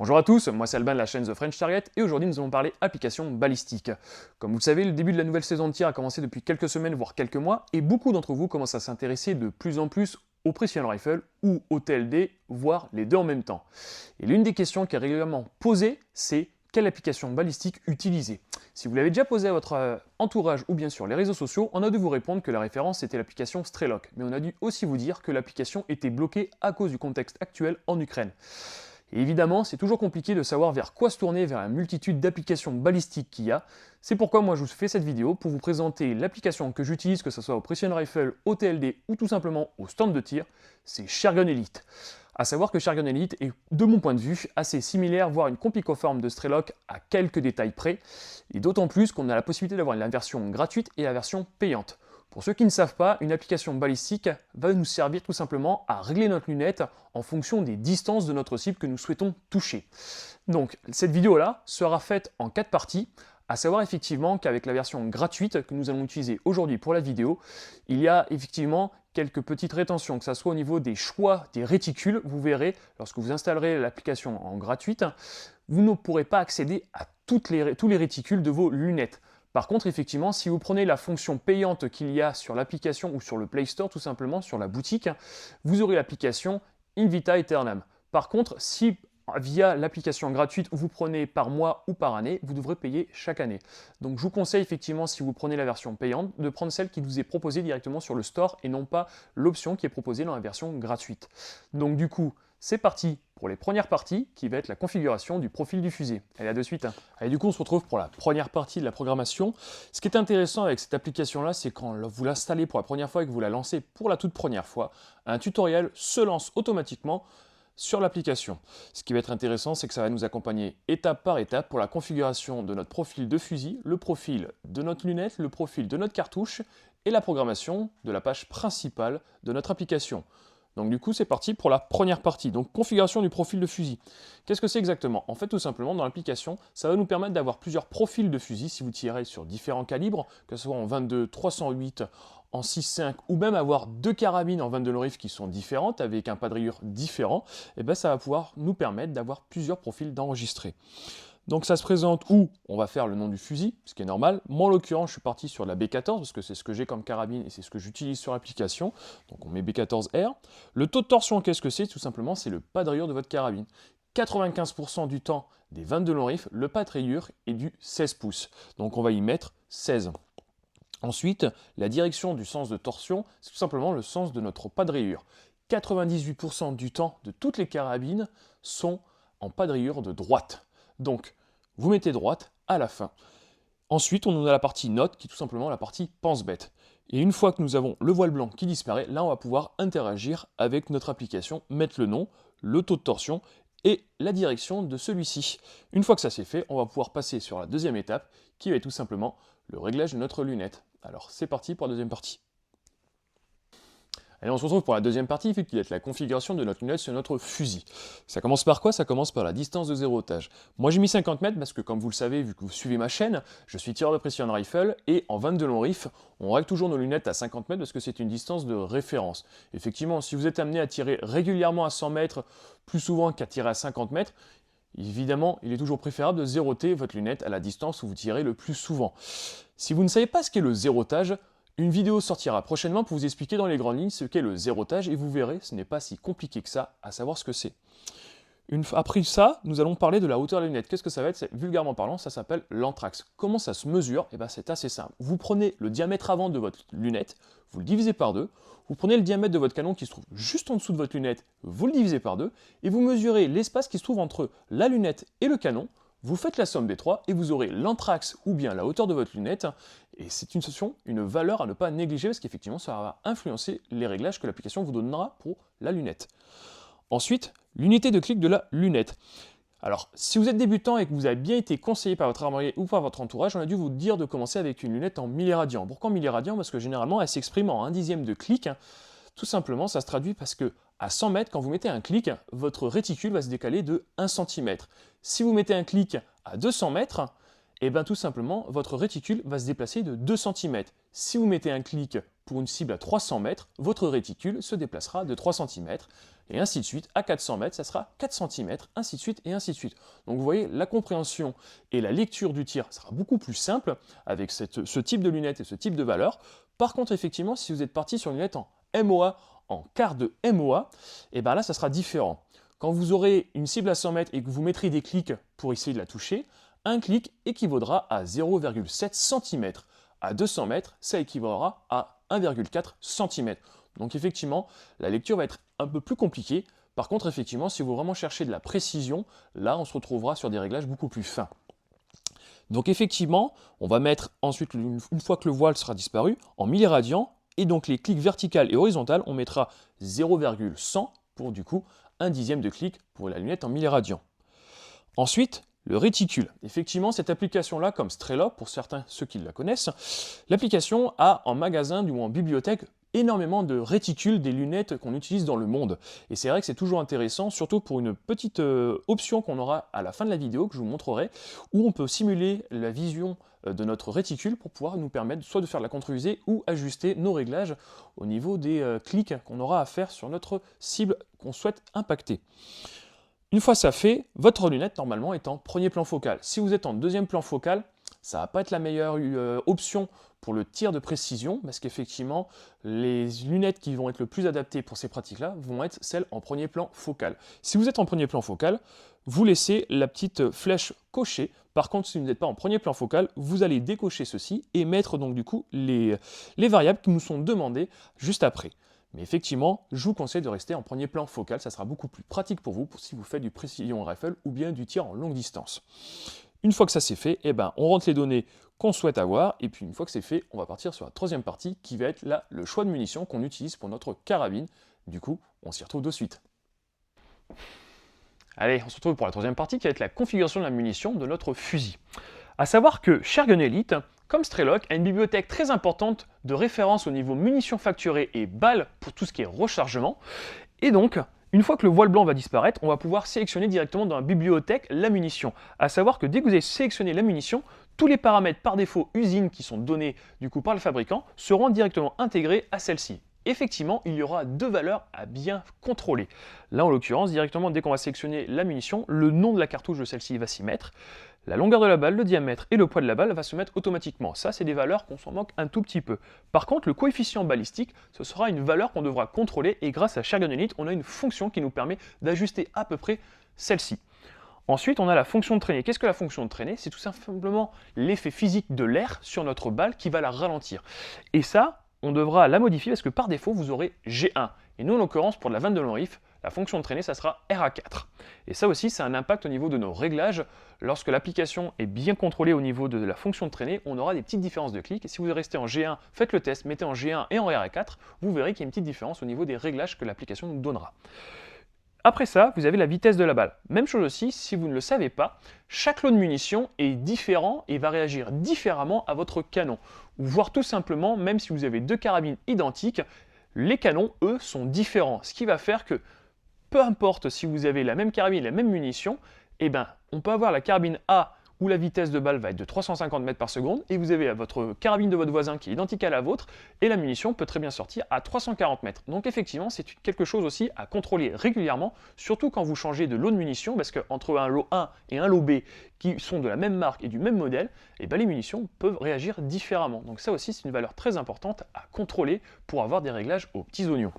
Bonjour à tous, moi c'est Alban de la chaîne The French Target et aujourd'hui nous allons parler application balistique. Comme vous le savez, le début de la nouvelle saison de tir a commencé depuis quelques semaines voire quelques mois et beaucoup d'entre vous commencent à s'intéresser de plus en plus au Precision Rifle ou au TLD, voire les deux en même temps. Et l'une des questions qui est régulièrement posée, c'est quelle application balistique utiliser? Si vous l'avez déjà posé à votre entourage ou bien sur les réseaux sociaux, on a dû vous répondre que la référence était l'application Strelok, mais on a dû aussi vous dire que l'application était bloquée à cause du contexte actuel en Ukraine. Et évidemment, c'est toujours compliqué de savoir vers quoi se tourner vers la multitude d'applications balistiques qu'il y a. C'est pourquoi moi je vous fais cette vidéo pour vous présenter l'application que j'utilise, que ce soit au Precision Rifle, au TLD ou tout simplement au stand de tir, c'est Sharegun Elite. A savoir que Sharegun Elite est, de mon point de vue, assez similaire, voire une copie conforme de Strelok à quelques détails près, et d'autant plus qu'on a la possibilité d'avoir la version gratuite et la version payante. Pour ceux qui ne savent pas, une application balistique va nous servir tout simplement à régler notre lunette en fonction des distances de notre cible que nous souhaitons toucher. Donc cette vidéo-là sera faite en 4 parties, à savoir effectivement qu'avec la version gratuite que nous allons utiliser aujourd'hui pour la vidéo, il y a effectivement quelques petites rétentions, que ce soit au niveau des choix des réticules. Vous verrez, lorsque vous installerez l'application en gratuite, vous ne pourrez pas accéder à tous les réticules de vos lunettes. Par contre, effectivement, si vous prenez la fonction payante qu'il y a sur l'application ou sur le Play Store, tout simplement sur la boutique, vous aurez l'application In Vita Aeternam. Par contre, si via l'application gratuite vous prenez par mois ou par année, vous devrez payer chaque année. Donc je vous conseille effectivement, si vous prenez la version payante, de prendre celle qui vous est proposée directement sur le store et non pas l'option qui est proposée dans la version gratuite. Donc du coup, c'est parti pour les premières parties, qui va être la configuration du profil du fusil. Allez, à de suite. Allez, du coup, on se retrouve pour la première partie de la programmation. Ce qui est intéressant avec cette application-là, c'est quand vous l'installez pour la première fois et que vous la lancez pour la toute première fois, un tutoriel se lance automatiquement sur l'application. Ce qui va être intéressant, c'est que ça va nous accompagner étape par étape pour la configuration de notre profil de fusil, le profil de notre lunette, le profil de notre cartouche et la programmation de la page principale de notre application. Donc du coup, c'est parti pour la première partie, donc configuration du profil de fusil. Qu'est-ce que c'est exactement? En fait, tout simplement, dans l'application, ça va nous permettre d'avoir plusieurs profils de fusil si vous tirez sur différents calibres, que ce soit en 22, 308, en 6.5, ou même avoir deux carabines en 22 long rifle qui sont différentes, avec un padrillure différent, et ben ça va pouvoir nous permettre d'avoir plusieurs profils d'enregistrer. Donc ça se présente où on va faire le nom du fusil, ce qui est normal. Moi en l'occurrence je suis parti sur la B14 parce que c'est ce que j'ai comme carabine et c'est ce que j'utilise sur l'application. Donc on met B14R. Le taux de torsion, qu'est-ce que c'est? Tout simplement c'est le pas de rayure de votre carabine. 95% du temps des 22 long rifle, le pas de rayure est du 16 pouces. Donc on va y mettre 16. Ensuite, la direction du sens de torsion, c'est tout simplement le sens de notre pas de rayure. 98% du temps de toutes les carabines sont en pas de rayure de droite. Donc, vous mettez droite à la fin. Ensuite, on a la partie note, qui est tout simplement la partie pense-bête. Et une fois que nous avons le voile blanc qui disparaît, là, on va pouvoir interagir avec notre application, mettre le nom, le taux de torsion et la direction de celui-ci. Une fois que ça c'est fait, on va pouvoir passer sur la deuxième étape, qui va être tout simplement le réglage de notre lunette. Alors, c'est parti pour la deuxième partie. Allez, on se retrouve pour la deuxième partie, qui va être la configuration de notre lunette sur notre fusil. Ça commence par quoi? Ça commence par la distance de zérotage. Moi j'ai mis 50 mètres parce que comme vous le savez, vu que vous suivez ma chaîne, je suis tireur de Precision Rifle et en 22 long rifle, on règle toujours nos lunettes à 50 mètres parce que c'est une distance de référence. Effectivement, si vous êtes amené à tirer régulièrement à 100 mètres, plus souvent qu'à tirer à 50 mètres, évidemment, il est toujours préférable de zéroter votre lunette à la distance où vous tirez le plus souvent. Si vous ne savez pas ce qu'est le zérotage, une vidéo sortira prochainement pour vous expliquer dans les grandes lignes ce qu'est le zérotage et vous verrez, ce n'est pas si compliqué que ça à savoir ce que c'est. Après ça, nous allons parler de la hauteur de la lunette. Qu'est-ce que ça va être? Vulgairement parlant, ça s'appelle l'anthrax. Comment ça se mesure? Eh ben, c'est assez simple. Vous prenez le diamètre avant de votre lunette, vous le divisez par 2, vous prenez le diamètre de votre canon qui se trouve juste en dessous de votre lunette, vous le divisez par 2, et vous mesurez l'espace qui se trouve entre la lunette et le canon. Vous faites la somme des trois et vous aurez l'anthrax ou bien la hauteur de votre lunette. Et c'est une valeur à ne pas négliger parce qu'effectivement ça va influencer les réglages que l'application vous donnera pour la lunette. Ensuite, l'unité de clic de la lunette. Alors, si vous êtes débutant et que vous avez bien été conseillé par votre armurier ou par votre entourage, on a dû vous dire de commencer avec une lunette en milliradian. Pourquoi en milliradian? Parce que généralement elle s'exprime en 1/10 de clic. Tout simplement, ça se traduit parce que à 100 mètres, quand vous mettez un clic, votre réticule va se décaler de 1 cm. Si vous mettez un clic à 200 mètres, et bien tout simplement, votre réticule va se déplacer de 2 cm. Si vous mettez un clic pour une cible à 300 mètres, votre réticule se déplacera de 3 cm, et ainsi de suite. À 400 mètres, ça sera 4 cm, ainsi de suite, et ainsi de suite. Donc vous voyez, la compréhension et la lecture du tir sera beaucoup plus simple avec ce type de lunettes et ce type de valeur. Par contre, effectivement, si vous êtes parti sur une lunette en MOA, en quart de MOA, et bien là, ça sera différent. Quand vous aurez une cible à 100 mètres et que vous mettrez des clics pour essayer de la toucher, un clic équivaudra à 0,7 cm. À 200 mètres, ça équivaudra à 1,4 cm. Donc effectivement, la lecture va être un peu plus compliquée. Par contre, effectivement, si vous vraiment cherchez de la précision, là, on se retrouvera sur des réglages beaucoup plus fins. Donc effectivement, on va mettre ensuite, une fois que le voile sera disparu, en milliradians, et donc les clics verticales et horizontales, on mettra 0,100 pour du coup un dixième de clic pour la lunette en milliradians. Ensuite, le réticule. Effectivement, cette application-là, comme Strela, pour certains, ceux qui la connaissent, l'application a en magasin ou en bibliothèque énormément de réticules des lunettes qu'on utilise dans le monde. Et c'est vrai que c'est toujours intéressant, surtout pour une petite option qu'on aura à la fin de la vidéo, que je vous montrerai, où on peut simuler la vision de notre réticule pour pouvoir nous permettre soit de faire de la contre-UV ou ajuster nos réglages au niveau des clics qu'on aura à faire sur notre cible qu'on souhaite impacter. Une fois ça fait, votre lunette normalement est en premier plan focal. Si vous êtes en deuxième plan focal, ça ne va pas être la meilleure option pour le tir de précision, parce qu'effectivement, les lunettes qui vont être le plus adaptées pour ces pratiques-là vont être celles en premier plan focal. Si vous êtes en premier plan focal, vous laissez la petite flèche cochée. Par contre, si vous n'êtes pas en premier plan focal, vous allez décocher ceci et mettre donc du coup les variables qui nous sont demandées juste après. Mais effectivement, je vous conseille de rester en premier plan focal, ça sera beaucoup plus pratique pour vous si vous faites du precision rifle ou bien du tir en longue distance. Une fois que ça c'est fait, on rentre les données qu'on souhaite avoir, et puis une fois que c'est fait, on va partir sur la troisième partie qui va être là, le choix de munitions qu'on utilise pour notre carabine. Du coup, on s'y retrouve de suite. Allez, on se retrouve pour la troisième partie qui va être la configuration de la munition de notre fusil. A savoir que Shergun Elite, comme Strelok, a une bibliothèque très importante de référence au niveau munitions facturées et balles pour tout ce qui est rechargement. Et donc, une fois que le voile blanc va disparaître, on va pouvoir sélectionner directement dans la bibliothèque la munition. A savoir que dès que vous avez sélectionné la munition, tous les paramètres par défaut usine qui sont donnés du coup par le fabricant seront directement intégrés à celle-ci. Effectivement, il y aura deux valeurs à bien contrôler. Là, en l'occurrence, directement, dès qu'on va sélectionner la munition, le nom de la cartouche de celle-ci va s'y mettre. La longueur de la balle, le diamètre et le poids de la balle va se mettre automatiquement. Ça, c'est des valeurs qu'on s'en moque un tout petit peu. Par contre, le coefficient balistique, ce sera une valeur qu'on devra contrôler et grâce à Shergun Elite, on a une fonction qui nous permet d'ajuster à peu près celle-ci. Ensuite, on a la fonction de traînée. Qu'est-ce que la fonction de traînée? C'est tout simplement l'effet physique de l'air sur notre balle qui va la ralentir. Et ça, on devra la modifier parce que par défaut, vous aurez G1. Et nous, en l'occurrence, pour la 22 long rifle, la fonction de traînée, ça sera RA4. Et ça aussi, ça a un impact au niveau de nos réglages. Lorsque l'application est bien contrôlée au niveau de la fonction de traînée, on aura des petites différences de clics. Et si vous restez en G1, faites le test, mettez en G1 et en RA4, vous verrez qu'il y a une petite différence au niveau des réglages que l'application nous donnera. Après ça, vous avez la vitesse de la balle. Même chose aussi, si vous ne le savez pas, chaque lot de munitions est différent et va réagir différemment à votre canon. Ou voire tout simplement, même si vous avez deux carabines identiques, les canons, eux, sont différents. Ce qui va faire que, peu importe si vous avez la même carabine et la même munition, on peut avoir la carabine A où la vitesse de balle va être de 350 mètres par seconde, et vous avez votre carabine de votre voisin qui est identique à la vôtre, et la munition peut très bien sortir à 340 mètres. Donc effectivement, c'est quelque chose aussi à contrôler régulièrement, surtout quand vous changez de lot de munitions, parce qu'entre un lot 1 et un lot B, qui sont de la même marque et du même modèle, les munitions peuvent réagir différemment. Donc ça aussi, c'est une valeur très importante à contrôler pour avoir des réglages aux petits oignons.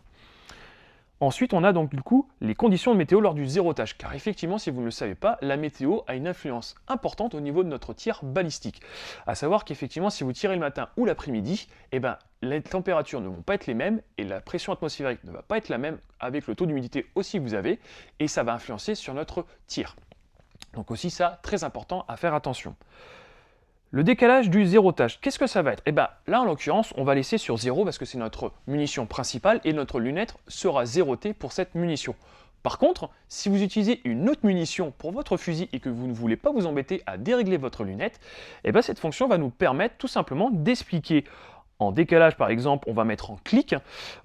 Ensuite, on a donc du coup les conditions de météo lors du zérotage, car effectivement, si vous ne le savez pas, la météo a une influence importante au niveau de notre tir balistique. A savoir qu'effectivement, si vous tirez le matin ou l'après-midi, les températures ne vont pas être les mêmes et la pression atmosphérique ne va pas être la même avec le taux d'humidité aussi que vous avez, et ça va influencer sur notre tir. Donc aussi ça, très important à faire attention. Le décalage du zérotage, qu'est-ce que ça va être? Là, en l'occurrence, on va laisser sur 0 parce que c'est notre munition principale et notre lunette sera zérotée pour cette munition. Par contre, si vous utilisez une autre munition pour votre fusil et que vous ne voulez pas vous embêter à dérégler votre lunette, cette fonction va nous permettre tout simplement d'expliquer en décalage, par exemple, on va mettre en clic.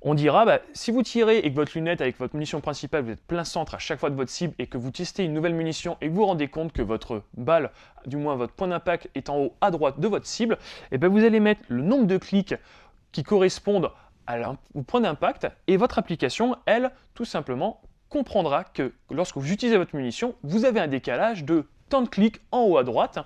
On dira, si vous tirez et que votre lunette avec votre munition principale, vous êtes plein centre à chaque fois de votre cible et que vous testez une nouvelle munition et que vous vous rendez compte que votre balle, du moins votre point d'impact, est en haut à droite de votre cible, et vous allez mettre le nombre de clics qui correspondent au point d'impact et votre application, elle, tout simplement, comprendra que lorsque vous utilisez votre munition, vous avez un décalage de tant de clics en haut à droite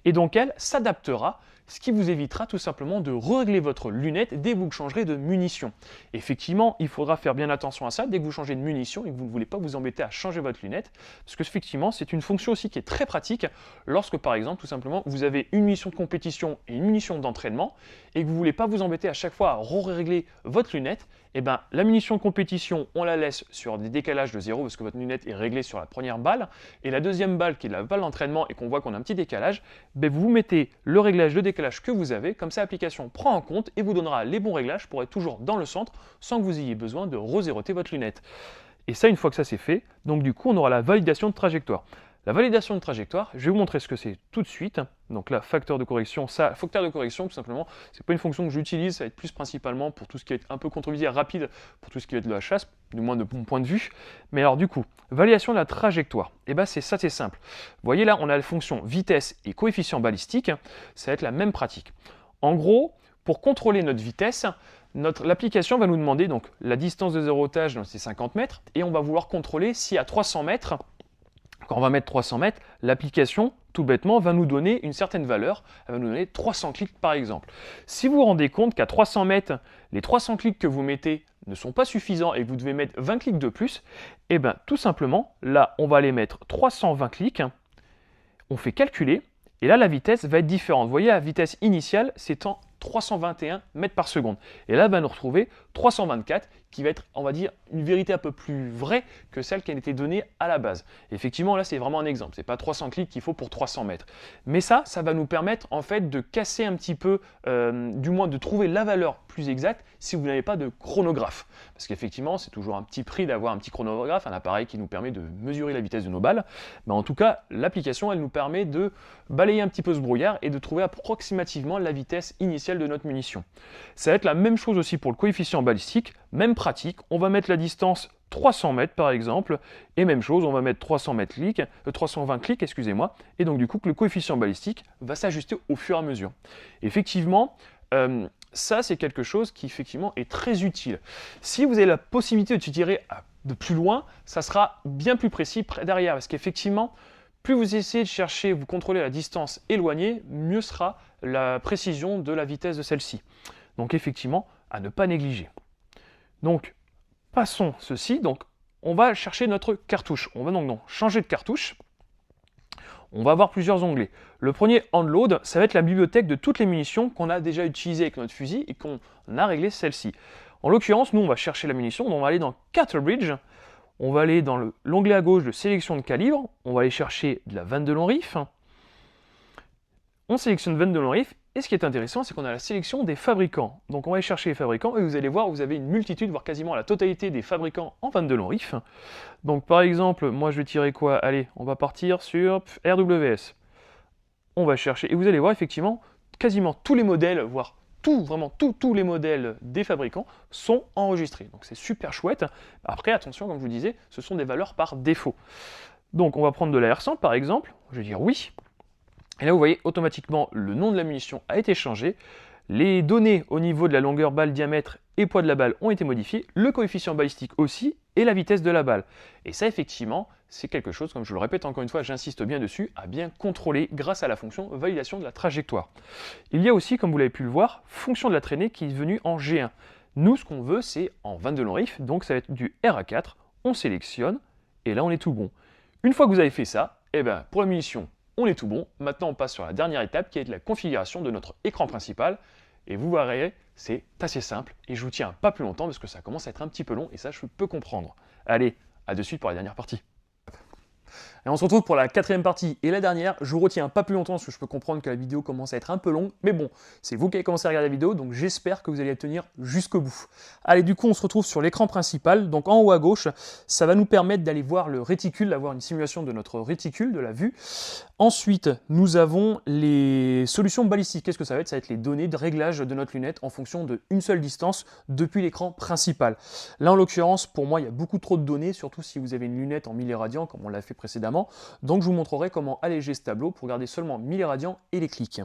et donc elle s'adaptera, ce qui vous évitera tout simplement de régler votre lunette dès que vous changerez de munition. Effectivement, il faudra faire bien attention à ça dès que vous changez de munition et que vous ne voulez pas vous embêter à changer votre lunette, parce que effectivement, c'est une fonction aussi qui est très pratique lorsque par exemple, tout simplement, vous avez une munition de compétition et une munition d'entraînement et que vous ne voulez pas vous embêter à chaque fois à régler votre lunette. La munition de compétition, on la laisse sur des décalages de 0 parce que votre lunette est réglée sur la première balle. Et la deuxième balle, qui est la balle d'entraînement et qu'on voit qu'on a un petit décalage, vous mettez le réglage de décalage que vous avez. Comme ça, l'application prend en compte et vous donnera les bons réglages pour être toujours dans le centre sans que vous ayez besoin de rezéroter votre lunette. Et ça, une fois que ça c'est fait, donc du coup, on aura la validation de trajectoire. La validation de trajectoire, je vais vous montrer ce que c'est tout de suite. Donc là, facteur de correction, facteur de correction, tout simplement, c'est pas une fonction que j'utilise, ça va être plus principalement pour tout ce qui est un peu contrevisible, rapide, pour tout ce qui est de la chasse, du moins de mon point de vue. Mais alors du coup, validation de la trajectoire, c'est simple. Vous voyez là, on a la fonction vitesse et coefficient balistique, ça va être la même pratique. En gros, pour contrôler notre vitesse, l'application va nous demander donc la distance de zérotage, c'est 50 mètres, et on va vouloir contrôler si à 300 mètres, quand on va mettre 300 mètres, l'application, tout bêtement, va nous donner une certaine valeur. Elle va nous donner 300 clics par exemple. Si vous vous rendez compte qu'à 300 mètres, les 300 clics que vous mettez ne sont pas suffisants et que vous devez mettre 20 clics de plus, tout simplement, là, on va aller mettre 320 clics. On fait calculer et là, la vitesse va être différente. Vous voyez, la vitesse initiale, c'est en 321 mètres par seconde. Et là, va nous retrouver 324, qui va être, on va dire, une vérité un peu plus vraie que celle qui a été donnée à la base. Et effectivement, là, c'est vraiment un exemple. Ce n'est pas 300 clics qu'il faut pour 300 mètres. Mais ça va nous permettre, en fait, de casser un petit peu, du moins de trouver la valeur plus exacte si vous n'avez pas de chronographe. Parce qu'effectivement, c'est toujours un petit prix d'avoir un petit chronographe, un appareil qui nous permet de mesurer la vitesse de nos balles. Mais en tout cas, l'application, elle nous permet de balayer un petit peu ce brouillard et de trouver approximativement la vitesse initiale de notre munition. Ça va être la même chose aussi pour le coefficient balistique, même pratique, on va mettre la distance 300 mètres par exemple, et même chose, on va mettre 320 clics, excusez-moi, et donc du coup que le coefficient balistique va s'ajuster au fur et à mesure. Effectivement, ça c'est quelque chose qui effectivement est très utile. Si vous avez la possibilité de tirer de plus loin, ça sera bien plus précis derrière, parce qu'effectivement, plus vous essayez de chercher, vous contrôlez la distance éloignée, mieux sera la précision de la vitesse de celle-ci. Donc effectivement, à ne pas négliger. Donc, passons ceci. Donc, on va chercher notre cartouche. On va donc changer de cartouche. On va avoir plusieurs onglets. Le premier, Handload, ça va être la bibliothèque de toutes les munitions qu'on a déjà utilisées avec notre fusil et qu'on a réglé celle-ci. En l'occurrence, nous, on va chercher la munition. Donc on va aller dans Cartridge. On va aller dans l'onglet à gauche de sélection de calibre. On va aller chercher de la 22 long rifle. On sélectionne 22 long rifle. Et ce qui est intéressant, c'est qu'on a la sélection des fabricants. Donc on va aller chercher les fabricants et vous allez voir, vous avez une multitude, voire quasiment la totalité des fabricants en 22 long rifle. Donc par exemple, moi je vais tirer quoi? Allez, on va partir sur RWS. On va chercher, et vous allez voir effectivement, quasiment tous les modèles, voire vraiment tous les modèles des fabricants sont enregistrés. Donc c'est super chouette. Après, attention, comme je vous disais, ce sont des valeurs par défaut. Donc on va prendre de la R100 par exemple, je vais dire oui. Et là, vous voyez, automatiquement, le nom de la munition a été changé. Les données au niveau de la longueur balle, diamètre et poids de la balle ont été modifiées. Le coefficient balistique aussi et la vitesse de la balle. Et ça, effectivement, c'est quelque chose, comme je le répète encore une fois, j'insiste bien dessus, à bien contrôler grâce à la fonction validation de la trajectoire. Il y a aussi, comme vous l'avez pu le voir, fonction de la traînée qui est venue en G1. Nous, ce qu'on veut, c'est en 22 long rifle, donc ça va être du RA4. On sélectionne et là, on est tout bon. Une fois que vous avez fait ça, pour la munition, on est tout bon. Maintenant, on passe sur la dernière étape qui est la configuration de notre écran principal. Et vous verrez, c'est assez simple et je vous tiens pas plus longtemps parce que ça commence à être un petit peu long et ça, je peux comprendre. Allez, à de suite pour la dernière partie. Et on se retrouve pour la quatrième partie et la dernière. Je vous retiens pas plus longtemps parce que je peux comprendre que la vidéo commence à être un peu longue. Mais bon, c'est vous qui avez commencé à regarder la vidéo, donc j'espère que vous allez la tenir jusqu'au bout. Allez, du coup, on se retrouve sur l'écran principal. Donc en haut à gauche, ça va nous permettre d'aller voir le réticule, d'avoir une simulation de notre réticule, de la vue. Ensuite, nous avons les solutions balistiques. Qu'est-ce que ça va être? Ça va être les données de réglage de notre lunette en fonction d'une seule distance depuis l'écran principal. Là, en l'occurrence, pour moi, il y a beaucoup trop de données, surtout si vous avez une lunette en milliradian, comme on l'a fait précédemment. Donc, je vous montrerai comment alléger ce tableau pour garder seulement milliradian et les clics.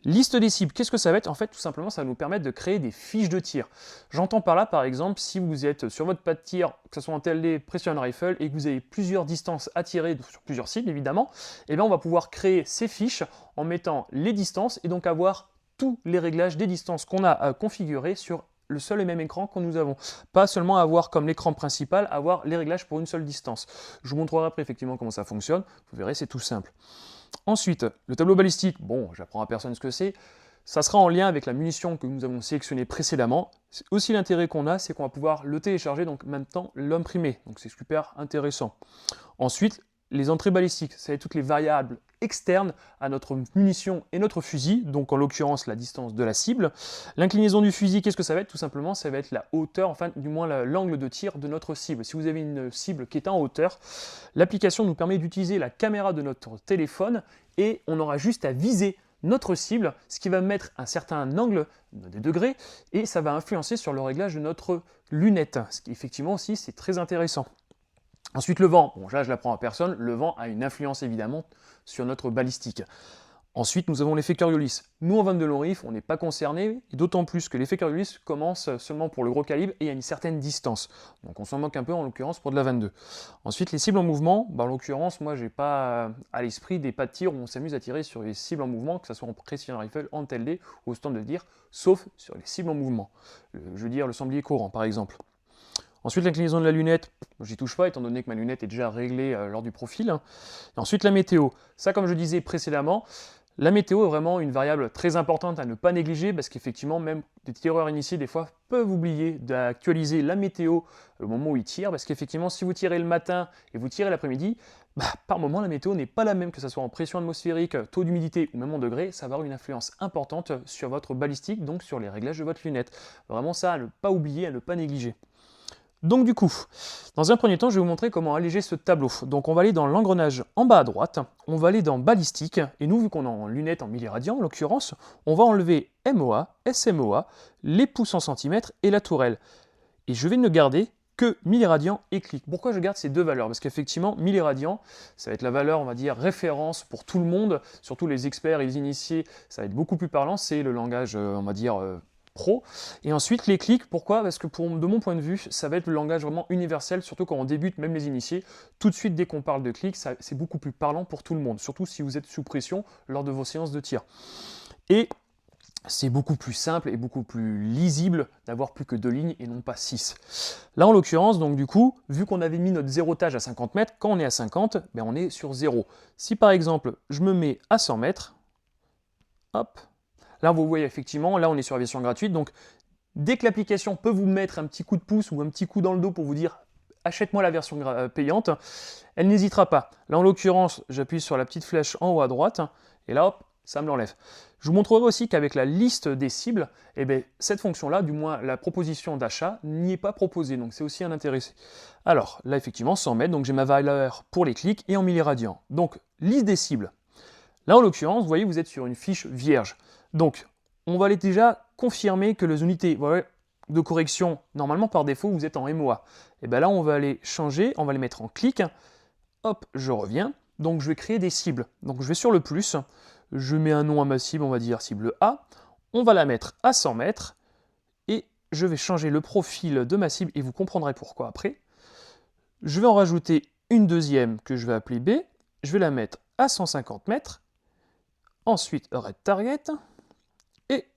Liste des cibles, qu'est-ce que ça va être? En fait, tout simplement, ça va nous permettre de créer des fiches de tir. J'entends par là, par exemple, si vous êtes sur votre pas de tir, que ce soit en TLD, Precision Rifle, et que vous avez plusieurs distances à tirer sur plusieurs cibles, évidemment, et bien on va pouvoir créer ces fiches en mettant les distances et donc avoir tous les réglages des distances qu'on a à configurer sur le seul et même écran que nous avons. Pas seulement avoir comme l'écran principal, avoir les réglages pour une seule distance. Je vous montrerai après effectivement comment ça fonctionne. Vous verrez, c'est tout simple. Ensuite, le tableau balistique, bon, j'apprends à personne ce que c'est. Ça sera en lien avec la munition que nous avons sélectionnée précédemment. C'est aussi l'intérêt qu'on a, c'est qu'on va pouvoir le télécharger, donc en même temps l'imprimer. Donc c'est super intéressant. Ensuite, les entrées balistiques, ça va être toutes les variables externes à notre munition et notre fusil, donc en l'occurrence la distance de la cible. L'inclinaison du fusil, qu'est-ce que ça va être? Tout simplement, ça va être la hauteur, enfin du moins l'angle de tir de notre cible. Si vous avez une cible qui est en hauteur, l'application nous permet d'utiliser la caméra de notre téléphone et on aura juste à viser notre cible, ce qui va mettre un certain angle des degrés et ça va influencer sur le réglage de notre lunette, ce qui effectivement aussi c'est très intéressant. Ensuite, le vent. Bon, là, je l'apprends à personne. Le vent a une influence, évidemment, sur notre balistique. Ensuite, nous avons l'effet Coriolis. Nous, en 22 long rifle, on n'est pas concernés, et d'autant plus que l'effet Coriolis commence seulement pour le gros calibre et à une certaine distance. Donc, on s'en moque un peu, en l'occurrence, pour de la 22. Ensuite, les cibles en mouvement. En l'occurrence, moi, j'ai pas à l'esprit des pas de tir où on s'amuse à tirer sur les cibles en mouvement, que ce soit en Precision Rifle, en TLD, ou au stand de dire, sauf sur les cibles en mouvement. Je veux dire, le sanglier courant, par exemple. Ensuite, l'inclinaison de la lunette, j'y touche pas étant donné que ma lunette est déjà réglée lors du profil. Et ensuite, la météo. Ça, comme je disais précédemment, la météo est vraiment une variable très importante à ne pas négliger parce qu'effectivement, même des tireurs initiés, des fois, peuvent oublier d'actualiser la météo au moment où ils tirent parce qu'effectivement, si vous tirez le matin et vous tirez l'après-midi, par moment, la météo n'est pas la même, que ce soit en pression atmosphérique, taux d'humidité ou même en degrés, ça va avoir une influence importante sur votre balistique, donc sur les réglages de votre lunette. Vraiment ça, à ne pas oublier, à ne pas négliger. Donc du coup, dans un premier temps, je vais vous montrer comment alléger ce tableau. Donc on va aller dans l'engrenage en bas à droite, on va aller dans balistique, et nous, vu qu'on est en lunettes en milliradian en l'occurrence, on va enlever MOA, SMOA, les pouces en centimètres et la tourelle. Et je vais ne garder que milliradian et clic. Pourquoi je garde ces deux valeurs? Parce qu'effectivement, milliradian, ça va être la valeur, on va dire, référence pour tout le monde, surtout les experts et les initiés, ça va être beaucoup plus parlant, c'est le langage, on va dire, pro. Et ensuite les clics, pourquoi? Parce que de mon point de vue, ça va être le langage vraiment universel, surtout quand on débute, même les initiés. Tout de suite, dès qu'on parle de clics, c'est beaucoup plus parlant pour tout le monde, surtout si vous êtes sous pression lors de vos séances de tir. Et c'est beaucoup plus simple et beaucoup plus lisible d'avoir plus que 2 lignes et non pas 6. Là, en l'occurrence, donc du coup, vu qu'on avait mis notre zérotage à 50 mètres, quand on est à 50, on est sur 0. Si par exemple, je me mets à 100 mètres, hop, là, vous voyez, effectivement, là, on est sur la version gratuite. Donc, dès que l'application peut vous mettre un petit coup de pouce ou un petit coup dans le dos pour vous dire « achète-moi la version payante », elle n'hésitera pas. Là, en l'occurrence, j'appuie sur la petite flèche en haut à droite et là, hop, ça me l'enlève. Je vous montrerai aussi qu'avec la liste des cibles, cette fonction-là, du moins la proposition d'achat, n'y est pas proposée. Donc, c'est aussi un intéressé. Alors, là, effectivement, 100 mètres, donc j'ai ma valeur pour les clics et en milliradian. Donc, liste des cibles. Là, en l'occurrence, vous voyez, vous êtes sur une fiche vierge. Donc, on va aller déjà confirmer que les unités de correction, normalement par défaut, vous êtes en MOA. Et bien là, on va aller changer, on va les mettre en clic. Hop, je reviens. Donc, je vais créer des cibles. Donc, je vais sur le plus. Je mets un nom à ma cible, on va dire cible A. On va la mettre à 100 mètres. Et je vais changer le profil de ma cible et vous comprendrez pourquoi après. Je vais en rajouter une deuxième que je vais appeler B. Je vais la mettre à 150 mètres. Ensuite, Red Target. Et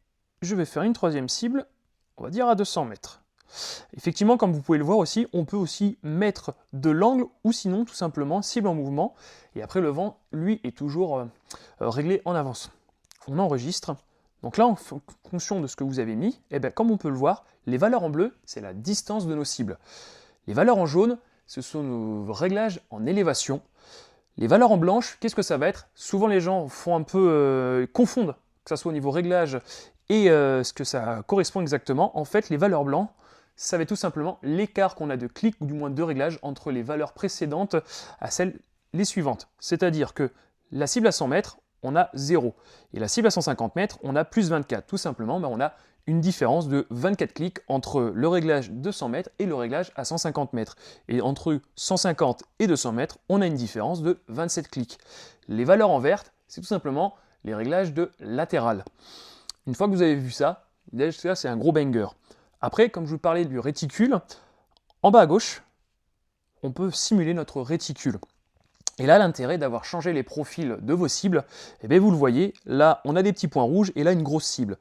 je vais faire une troisième cible, on va dire à 200 mètres. Effectivement, comme vous pouvez le voir aussi, on peut aussi mettre de l'angle ou sinon tout simplement cible en mouvement. Et après le vent, lui, est toujours réglé en avance. On enregistre. Donc là, en fonction de ce que vous avez mis, comme on peut le voir, les valeurs en bleu, c'est la distance de nos cibles. Les valeurs en jaune, ce sont nos réglages en élévation. Les valeurs en blanche, qu'est-ce que ça va être? Souvent les gens font un peu confondent, que ce soit au niveau réglage et ce que ça correspond exactement. En fait, les valeurs blancs, ça va être tout simplement l'écart qu'on a de clics, ou du moins de réglage, entre les valeurs précédentes à celles les suivantes. C'est-à-dire que la cible à 100 mètres, on a 0. Et la cible à 150 mètres, on a plus 24. Tout simplement, on a une différence de 24 clics entre le réglage de 100 mètres et le réglage à 150 mètres. Et entre 150 et 200 mètres, on a une différence de 27 clics. Les valeurs en verte, c'est tout simplement les réglages de latéral. Une fois que vous avez vu ça, déjà c'est un gros banger. Après, comme je vous parlais du réticule, en bas à gauche, on peut simuler notre réticule. Et là, l'intérêt d'avoir changé les profils de vos cibles, vous le voyez, là, on a des petits points rouges et là, une grosse cible.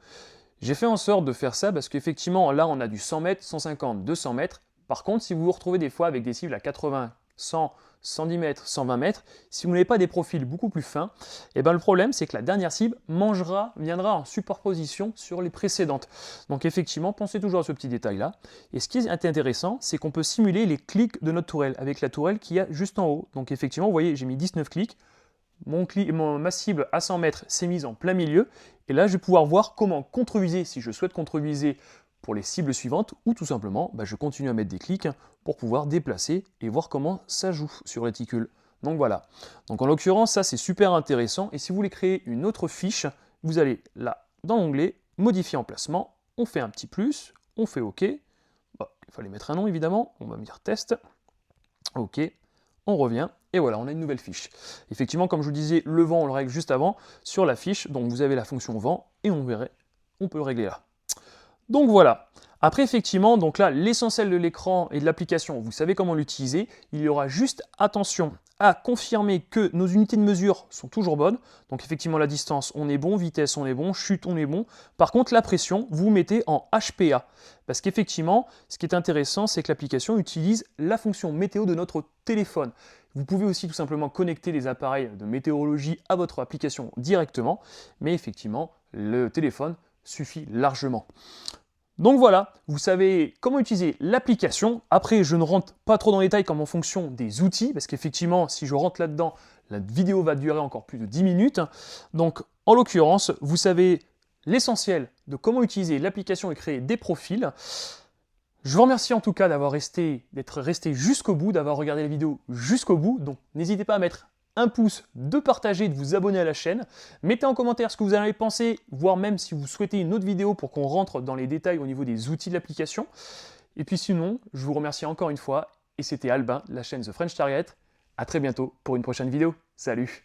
J'ai fait en sorte de faire ça parce qu'effectivement, là, on a du 100 mètres, 150, 200 mètres. Par contre, si vous vous retrouvez des fois avec des cibles à 80, 100, 110 mètres, 120 mètres, si vous n'avez pas des profils beaucoup plus fins, le problème, c'est que la dernière cible viendra en superposition sur les précédentes. Donc effectivement, pensez toujours à ce petit détail-là. Et ce qui est intéressant, c'est qu'on peut simuler les clics de notre tourelle avec la tourelle qu'il y a juste en haut. Donc effectivement, vous voyez, j'ai mis 19 clics. Ma cible à 100 mètres s'est mise en plein milieu. Et là, je vais pouvoir voir comment contreviser, si je souhaite contreviser pour les cibles suivantes, ou tout simplement, je continue à mettre des clics pour pouvoir déplacer et voir comment ça joue sur réticule. Donc voilà. Donc en l'occurrence, ça c'est super intéressant. Et si vous voulez créer une autre fiche, vous allez là, dans l'onglet « Modifier emplacement », on fait un petit plus, on fait OK. Il fallait mettre un nom évidemment, on va dire « Test ». OK. On revient, et voilà, on a une nouvelle fiche. Effectivement, comme je vous disais, le vent, on le règle juste avant sur la fiche, donc vous avez la fonction vent, et on peut le régler là. Donc voilà. Après, effectivement, donc là, l'essentiel de l'écran et de l'application, vous savez comment l'utiliser. Il y aura juste attention à confirmer que nos unités de mesure sont toujours bonnes. Donc effectivement, la distance, on est bon, vitesse, on est bon, chute, on est bon. Par contre, la pression, vous mettez en HPA. Parce qu'effectivement, ce qui est intéressant, c'est que l'application utilise la fonction météo de notre téléphone. Vous pouvez aussi tout simplement connecter les appareils de météorologie à votre application directement. Mais effectivement, le téléphone suffit largement. Donc voilà, vous savez comment utiliser l'application. Après, je ne rentre pas trop dans les détails comme en fonction des outils, parce qu'effectivement, si je rentre là-dedans, la vidéo va durer encore plus de 10 minutes. Donc, en l'occurrence, vous savez l'essentiel de comment utiliser l'application et créer des profils. Je vous remercie en tout cas d'être resté jusqu'au bout, d'avoir regardé la vidéo jusqu'au bout. Donc, n'hésitez pas à mettre un pouce, de partager, de vous abonner à la chaîne. Mettez en commentaire ce que vous en avez pensé, voire même si vous souhaitez une autre vidéo pour qu'on rentre dans les détails au niveau des outils de l'application. Et puis sinon, je vous remercie encore une fois, et c'était Albin, de la chaîne The French Target. À très bientôt pour une prochaine vidéo. Salut!